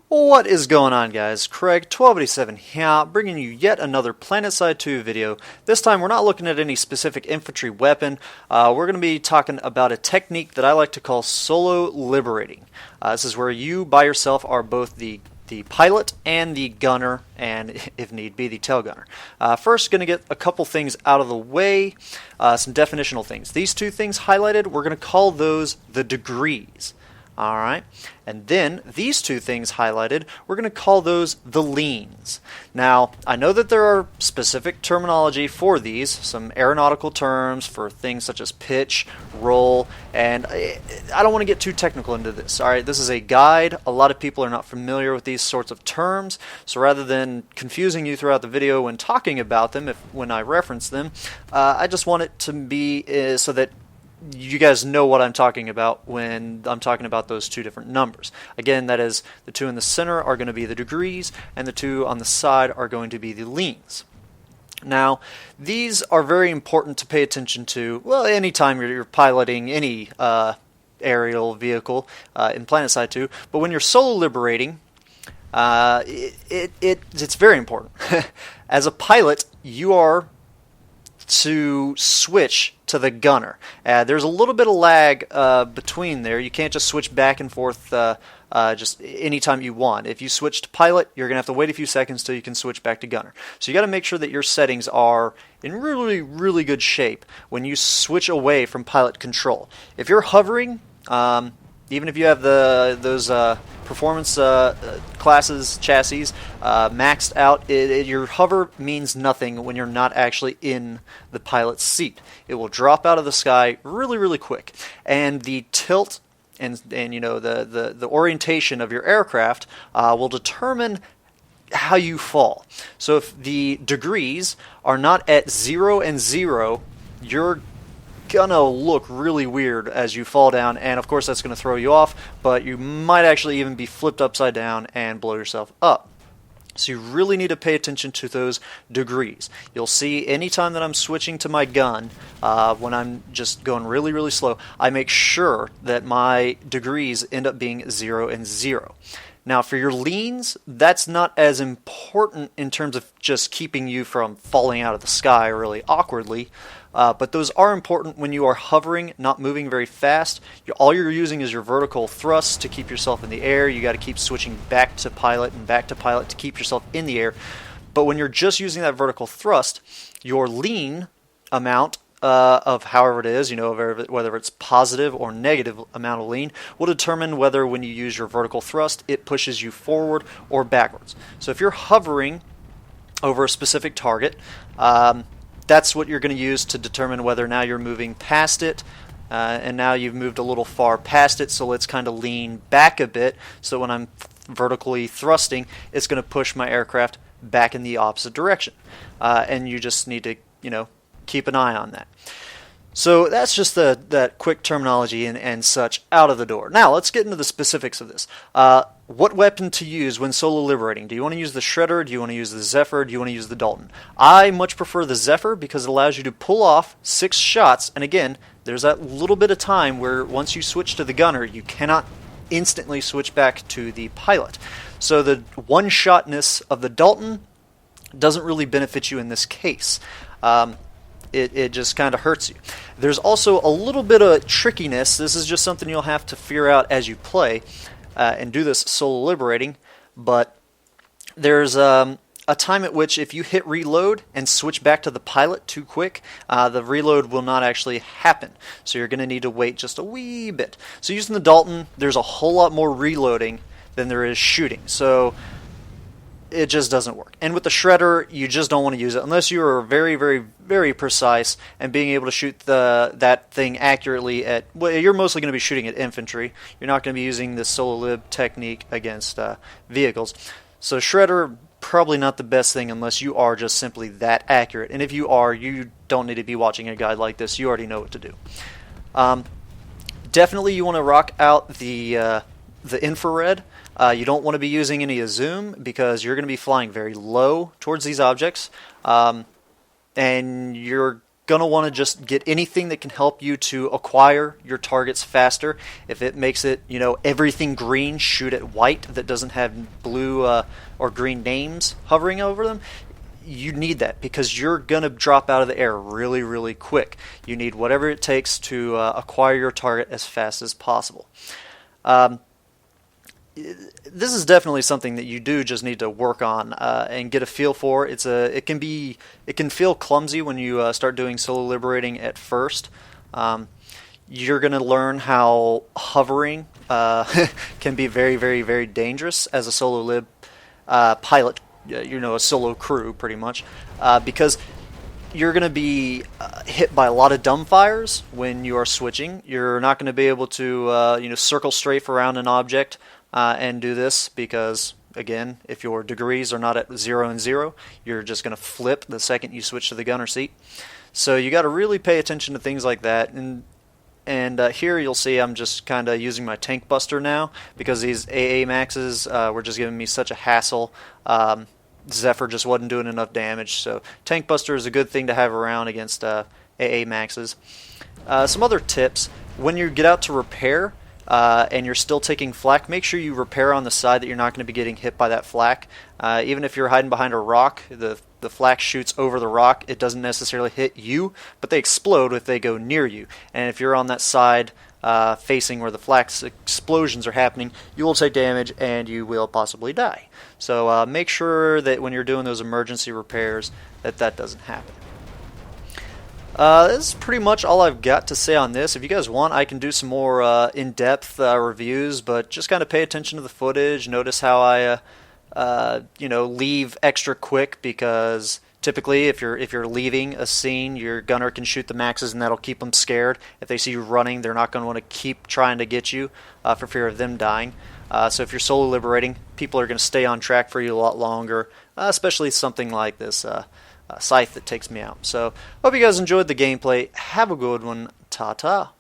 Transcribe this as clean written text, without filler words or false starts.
What is going on, guys? Craig 1287 here, bringing you yet another PlanetSide 2 video. This time we're not looking at any specific infantry weapon. We're going to be talking about a technique that I like to call Solo-Liberating. This is where you by yourself are both the pilot and the gunner, and if need be, the tail gunner. First, going to get a couple things out of the way, some definitional things. These two things highlighted, we're going to call those the degrees. Alright, and then these two things highlighted, we're going to call those the leans. Now, I know that there are specific terminology for these, some aeronautical terms for things such as pitch, roll, and I don't want to get too technical into this. Alright, this is a guide. A lot of people are not familiar with these sorts of terms, so rather than confusing you throughout the video when talking about them, when I reference them, I just want it to be so that you guys know what I'm talking about when I'm talking about those two different numbers. Again, that is, the two in the center are going to be the degrees, and the two on the side are going to be the leans. Now, these are very important to pay attention to, well, anytime you're piloting any aerial vehicle in PlanetSide 2, but when you're solo-liberating, it's very important. As a pilot, you are to switch to the gunner. There's a little bit of lag between there. You can't just switch back and forth just anytime you want. If you switch to pilot, you're going to have to wait a few seconds till you can switch back to gunner. So you got to make sure that your settings are in really, really good shape when you switch away from pilot control. If you're hovering, even if you have those performance classes, chassis maxed out, your hover means nothing when you're not actually in the pilot's seat. It will drop out of the sky really, really quick. And the tilt and you know the orientation of your aircraft will determine how you fall. So if the degrees are not at 0 and 0, you're gonna look really weird as you fall down, and of course that's gonna throw you off, but you might actually even be flipped upside down and blow yourself up. So you really need to pay attention to those degrees. You'll see anytime that I'm switching to my gun, when I'm just going really, really slow, I make sure that my degrees end up being 0 and 0. Now for your leans, that's not as important in terms of just keeping you from falling out of the sky really awkwardly, but those are important when you are hovering, not moving very fast. All you're using is your vertical thrust to keep yourself in the air. You got to keep switching back to pilot and back to pilot to keep yourself in the air. But when you're just using that vertical thrust, your lean amount of however it is, whether it's positive or negative amount of lean, will determine whether when you use your vertical thrust, it pushes you forward or backwards. So if you're hovering over a specific target, that's what you're going to use to determine whether now you're moving past it, and now you've moved a little far past it, so let's kind of lean back a bit, so when I'm vertically thrusting, it's going to push my aircraft back in the opposite direction. And you just need to, keep an eye on that. So that's just that quick terminology and such out of the door. Now let's get into the specifics of this. What weapon to use when solo liberating? Do you want to use the Shredder? Do you want to use the Zephyr? Do you want to use the Dalton? I much prefer the Zephyr because it allows you to pull off 6 shots, and again, there's that little bit of time where once you switch to the gunner, you cannot instantly switch back to the pilot. So the one-shotness of the Dalton doesn't really benefit you in this case. It just kind of hurts you. There's also a little bit of trickiness. This is just something you'll have to figure out as you play and do this solo liberating, but there's a time at which if you hit reload and switch back to the pilot too quick, the reload will not actually happen. So you're going to need to wait just a wee bit. So using the Dalton, there's a whole lot more reloading than there is shooting. So it just doesn't work. And with the Shredder, you just don't want to use it unless you are very, very, very precise and being able to shoot that thing accurately at, well, you're mostly going to be shooting at infantry. You're not going to be using this solo-lib technique against vehicles. So Shredder, probably not the best thing unless you are just simply that accurate. And if you are, you don't need to be watching a guide like this. You already know what to do. Definitely you want to rock out the infrared. You don't want to be using any zoom because you're going to be flying very low towards these objects, and you're going to want to just get anything that can help you to acquire your targets faster. If it makes it, everything green, shoot at white that doesn't have blue or green names hovering over them. You need that because you're going to drop out of the air really, really quick. You need whatever it takes to acquire your target as fast as possible. This is definitely something that you do just need to work on and get a feel for. It can feel clumsy when you start doing solo liberating at first. You're going to learn how hovering can be very, very, very dangerous as a solo lib pilot. A solo crew pretty much, because you're going to be hit by a lot of dumbfires when you are switching. You're not going to be able to circle strafe around an object and do this because, again, if your degrees are not at 0 and 0, you're just going to flip the second you switch to the gunner seat. So you got to really pay attention to things like that. And here you'll see I'm just kind of using my tank buster now because these AA maxes were just giving me such a hassle. Zephyr just wasn't doing enough damage, so tank buster is a good thing to have around against AA maxes. Some other tips: when you get out to repair and you're still taking flak, make sure you repair on the side that you're not going to be getting hit by that flak. Even if you're hiding behind a rock, the flak shoots over the rock. It doesn't necessarily hit you, but they explode if they go near you. And if you're on that side facing where the flak's explosions are happening, you will take damage and you will possibly die. So make sure that when you're doing those emergency repairs that doesn't happen. This is pretty much all I've got to say on this. If you guys want, I can do some more in-depth reviews, but just kind of pay attention to the footage. Notice how I leave extra quick, because typically if you're leaving a scene, your gunner can shoot the maxes and that'll keep them scared. If they see you running, they're not going to want to keep trying to get you for fear of them dying. So if you're solo liberating, people are going to stay on track for you a lot longer, especially something like this scythe that takes me out. So hope you guys enjoyed the gameplay. Have a good one. Ta-ta.